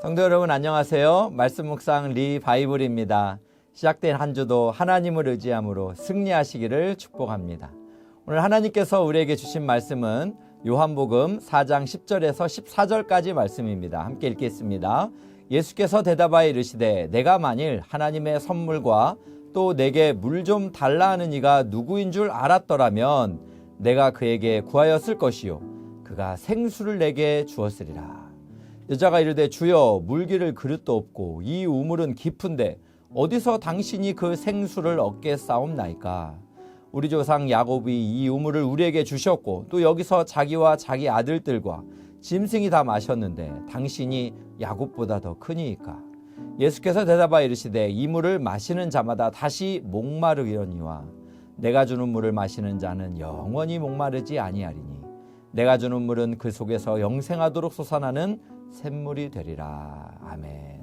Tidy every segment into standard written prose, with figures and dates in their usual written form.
성도 여러분 안녕하세요. 말씀 묵상 리바이블입니다. 시작된 한 주도 하나님을 의지함으로 승리하시기를 축복합니다. 오늘 하나님께서 우리에게 주신 말씀은 요한복음 4장 10절에서 14절까지 말씀입니다. 함께 읽겠습니다. 예수께서 대답하여 이르시되 내가 만일 하나님의 선물과 또 내게 물 좀 달라 하는 이가 누구인 줄 알았더라면 내가 그에게 구하였을 것이요 그가 생수를 내게 주었으리라. 여자가 이르되 주여 물기를 그릇도 없고 이 우물은 깊은데 어디서 당신이 그 생수를 얻겠사옵나이까. 우리 조상 야곱이 이 우물을 우리에게 주셨고 또 여기서 자기와 자기 아들들과 짐승이 다 마셨는데 당신이 야곱보다 더 크니이까. 예수께서 대답하여 이르시되 이 물을 마시는 자마다 다시 목마르리니와 내가 주는 물을 마시는 자는 영원히 목마르지 아니하리니 내가 주는 물은 그 속에서 영생하도록 솟아나는 샘물이 되리라. 아멘.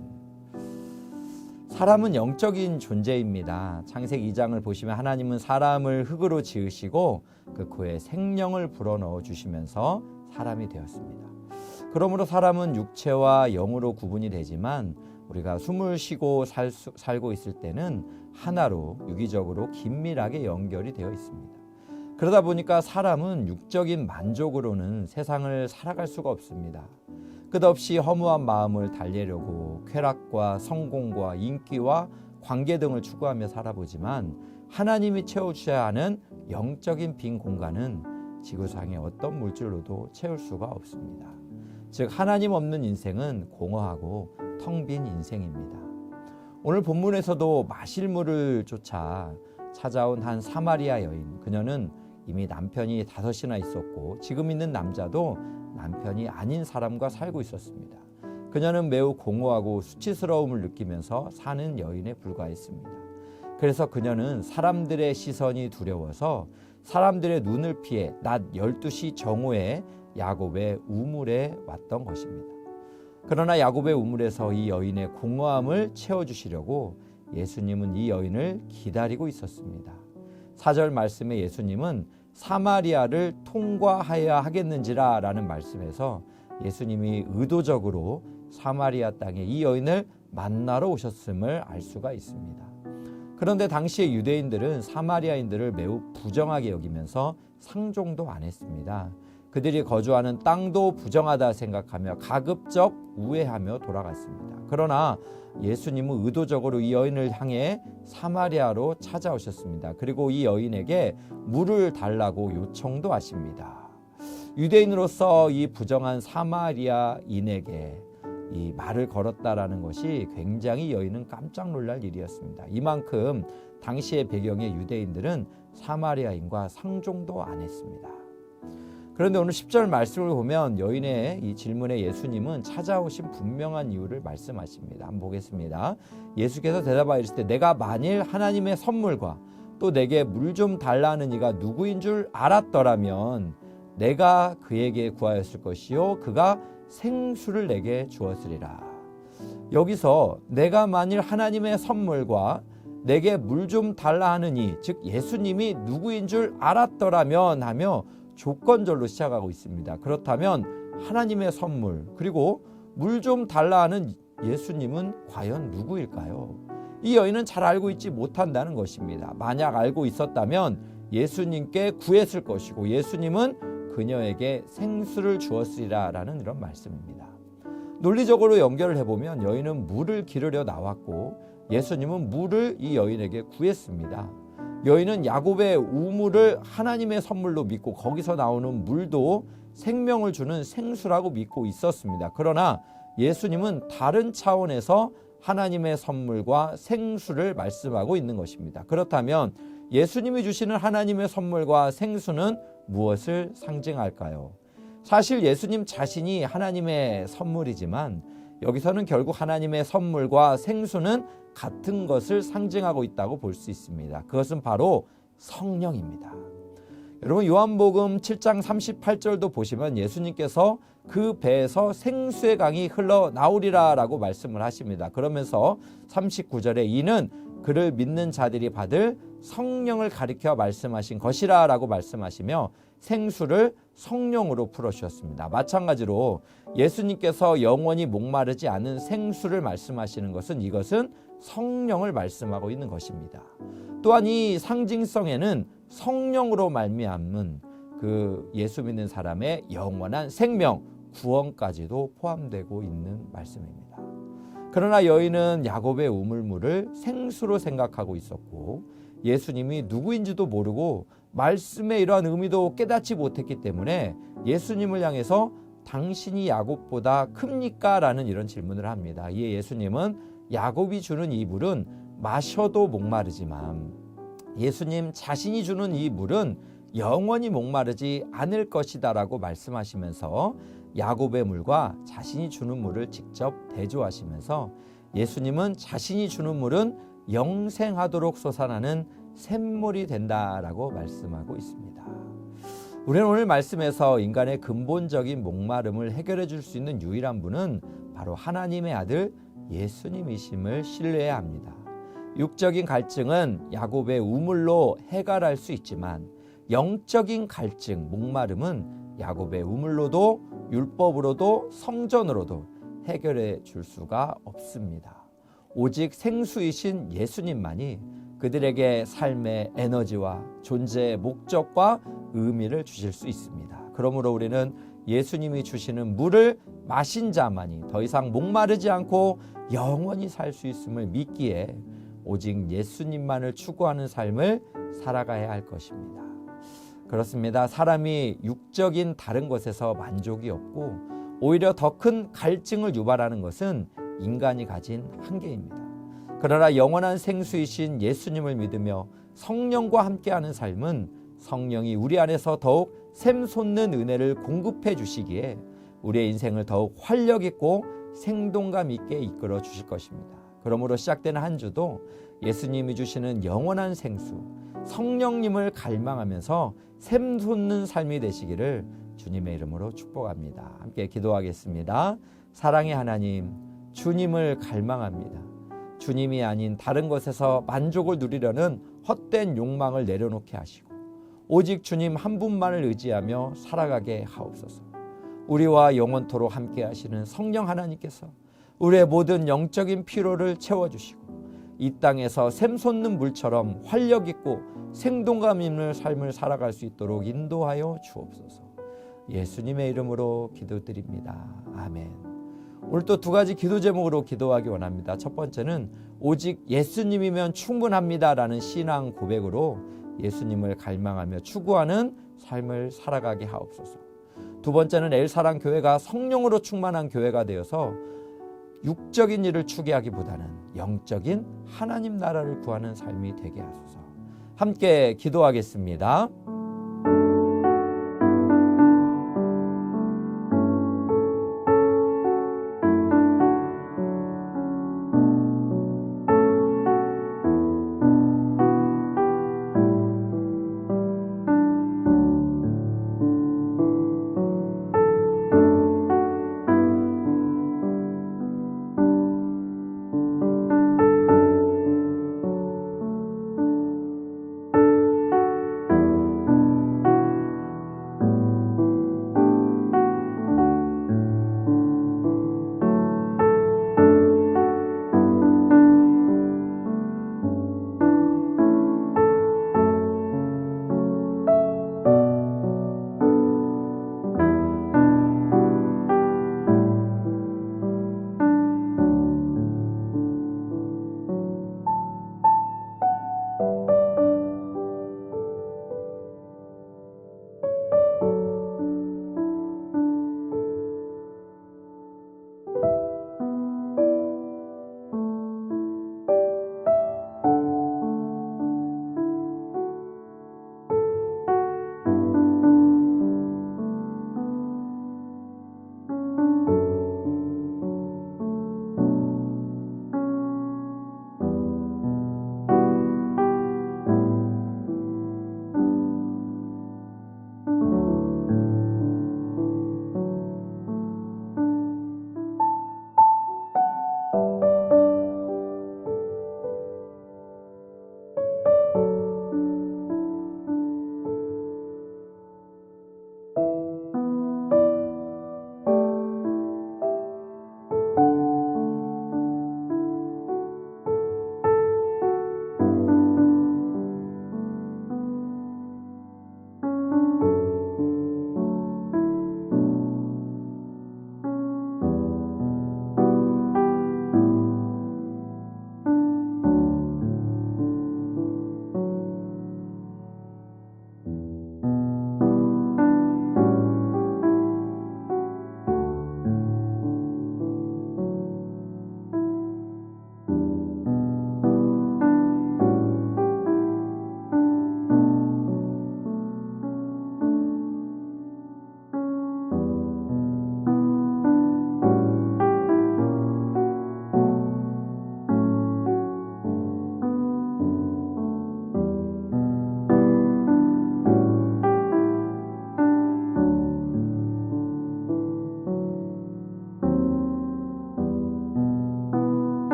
사람은 영적인 존재입니다. 창세기 2장을 보시면 하나님은 사람을 흙으로 지으시고 그 코에 생명을 불어넣어 주시면서 사람이 되었습니다. 그러므로 사람은 육체와 영으로 구분이 되지만 우리가 숨을 쉬고 살고 있을 때는 하나로 유기적으로 긴밀하게 연결이 되어 있습니다. 그러다 보니까 사람은 육적인 만족으로는 세상을 살아갈 수가 없습니다. 끝없이 허무한 마음을 달래려고 쾌락과 성공과 인기와 관계 등을 추구하며 살아보지만 하나님이 채워주셔야 하는 영적인 빈 공간은 지구상의 어떤 물질로도 채울 수가 없습니다. 즉 하나님 없는 인생은 공허하고 텅 빈 인생입니다. 오늘 본문에서도 마실 물을 쫓아 찾아온 한 사마리아 여인, 그녀는 이미 남편이 5이나 있었고 지금 있는 남자도 남편이 아닌 사람과 살고 있었습니다. 그녀는 매우 공허하고 수치스러움을 느끼면서 사는 여인에 불과했습니다. 그래서 그녀는 사람들의 시선이 두려워서 사람들의 눈을 피해 낮 12시 정오에 야곱의 우물에 왔던 것입니다. 그러나 야곱의 우물에서 이 여인의 공허함을 채워주시려고 예수님은 이 여인을 기다리고 있었습니다. 4절 말씀에 예수님은 사마리아를 통과하여야 하겠는지라 라는 말씀에서 예수님이 의도적으로 사마리아 땅에 이 여인을 만나러 오셨음을 알 수가 있습니다. 그런데 당시의 유대인들은 사마리아인들을 매우 부정하게 여기면서 상종도 안 했습니다. 그들이 거주하는 땅도 부정하다 생각하며 가급적 우회하며 돌아갔습니다. 그러나 예수님은 의도적으로 이 여인을 향해 사마리아로 찾아오셨습니다. 그리고 이 여인에게 물을 달라고 요청도 하십니다. 유대인으로서 이 부정한 사마리아인에게 이 말을 걸었다라는 것이 굉장히 여인은 깜짝 놀랄 일이었습니다. 이만큼 당시의 배경의 유대인들은 사마리아인과 상종도 안 했습니다. 그런데 오늘 10절 말씀을 보면 여인의 이 질문에 예수님은 찾아오신 분명한 이유를 말씀하십니다. 한번 보겠습니다. 예수께서 대답하여 이르시되 내가 만일 하나님의 선물과 또 내게 물 좀 달라는 이가 누구인 줄 알았더라면 내가 그에게 구하였을 것이요 그가 생수를 내게 주었으리라. 여기서 내가 만일 하나님의 선물과 내게 물 좀 달라 하느니 즉 예수님이 누구인 줄 알았더라면 하며 조건절로 시작하고 있습니다. 그렇다면 하나님의 선물 그리고 물 좀 달라 하는 예수님은 과연 누구일까요? 이 여인은 잘 알고 있지 못한다는 것입니다. 만약 알고 있었다면 예수님께 구했을 것이고 예수님은 그녀에게 생수를 주었으리라 라는 이런 말씀입니다. 논리적으로 연결을 해보면 여인은 물을 기르려 나왔고 예수님은 물을 이 여인에게 구했습니다. 여인은 야곱의 우물을 하나님의 선물로 믿고 거기서 나오는 물도 생명을 주는 생수라고 믿고 있었습니다. 그러나 예수님은 다른 차원에서 하나님의 선물과 생수를 말씀하고 있는 것입니다. 그렇다면 예수님이 주시는 하나님의 선물과 생수는 무엇을 상징할까요? 사실 예수님 자신이 하나님의 선물이지만 여기서는 결국 하나님의 선물과 생수는 같은 것을 상징하고 있다고 볼 수 있습니다. 그것은 바로 성령입니다. 여러분 요한복음 7장 38절도 보시면 예수님께서 그 배에서 생수의 강이 흘러나오리라 라고 말씀을 하십니다. 그러면서 39절에 이는 그를 믿는 자들이 받을 성령을 가리켜 말씀하신 것이라 라고 말씀하시며 생수를 성령으로 풀어주셨습니다. 마찬가지로 예수님께서 영원히 목마르지 않은 생수를 말씀하시는 것은 이것은 성령을 말씀하고 있는 것입니다. 또한 이 상징성에는 성령으로 말미암은 그 예수 믿는 사람의 영원한 생명, 구원까지도 포함되고 있는 말씀입니다. 그러나 여인은 야곱의 우물물을 생수로 생각하고 있었고 예수님이 누구인지도 모르고 말씀의 이러한 의미도 깨닫지 못했기 때문에 예수님을 향해서 당신이 야곱보다 큽니까? 라는 이런 질문을 합니다. 이에 예수님은 야곱이 주는 이 물은 마셔도 목마르지만 예수님 자신이 주는 이 물은 영원히 목마르지 않을 것이다 라고 말씀하시면서 야곱의 물과 자신이 주는 물을 직접 대조하시면서 예수님은 자신이 주는 물은 영생하도록 솟아나는 샘물이 된다라고 말씀하고 있습니다. 우리는 오늘 말씀에서 인간의 근본적인 목마름을 해결해 줄 수 있는 유일한 분은 바로 하나님의 아들 예수님이심을 신뢰해야 합니다. 육적인 갈증은 야곱의 우물로 해결할 수 있지만 영적인 갈증, 목마름은 야곱의 우물로도 율법으로도 성전으로도 해결해 줄 수가 없습니다. 오직 생수이신 예수님만이 그들에게 삶의 에너지와 존재의 목적과 의미를 주실 수 있습니다. 그러므로 우리는 예수님이 주시는 물을 마신 자만이 더 이상 목마르지 않고 영원히 살 수 있음을 믿기에 오직 예수님만을 추구하는 삶을 살아가야 할 것입니다. 그렇습니다. 사람이 육적인 다른 것에서 만족이 없고 오히려 더 큰 갈증을 유발하는 것은 인간이 가진 한계입니다. 그러나 영원한 생수이신 예수님을 믿으며 성령과 함께하는 삶은 성령이 우리 안에서 더욱 샘솟는 은혜를 공급해 주시기에 우리의 인생을 더욱 활력 있고 생동감 있게 이끌어 주실 것입니다. 그러므로 시작되는 한 주도 예수님이 주시는 영원한 생수, 성령님을 갈망하면서 샘솟는 삶이 되시기를 주님의 이름으로 축복합니다. 함께 기도하겠습니다. 사랑의 하나님, 주님을 갈망합니다. 주님이 아닌 다른 것에서 만족을 누리려는 헛된 욕망을 내려놓게 하시고 오직 주님 한 분만을 의지하며 살아가게 하옵소서. 우리와 영원토록 함께 하시는 성령 하나님께서 우리의 모든 영적인 피로를 채워주시고 이 땅에서 샘솟는 물처럼 활력 있고 생동감 있는 삶을 살아갈 수 있도록 인도하여 주옵소서. 예수님의 이름으로 기도드립니다. 아멘. 오늘 또 두 가지 기도 제목으로 기도하기 원합니다. 첫 번째는 오직 예수님이면 충분합니다라는 신앙 고백으로 예수님을 갈망하며 추구하는 삶을 살아가게 하옵소서. 두 번째는 엘사랑 교회가 성령으로 충만한 교회가 되어서 육적인 일을 추구하기보다는 영적인 하나님 나라를 구하는 삶이 되게 하소서. 함께 기도하겠습니다.